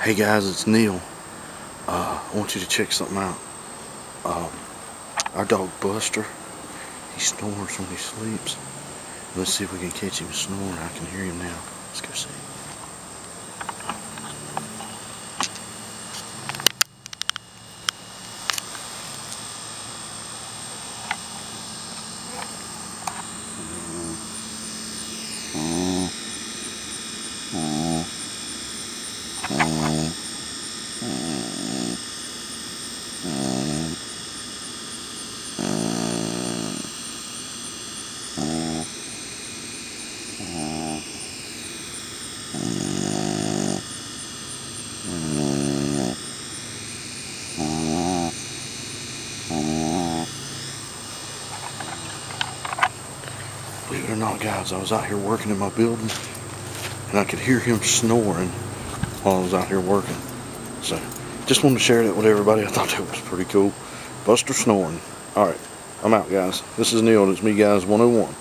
Hey guys, it's Neil. I want you to check something out. Our dog Buster, he snores when he sleeps. Let's see if we can catch him snoring. I can hear him now. Let's go see. Believe it or not, guys, I was out here working in my building and I could hear him snoring while I was out here working. So just wanted to share that with everybody. I thought that was pretty cool. Buster snoring. Alright, I'm out, guys. This is Neil. It's me, guys 101.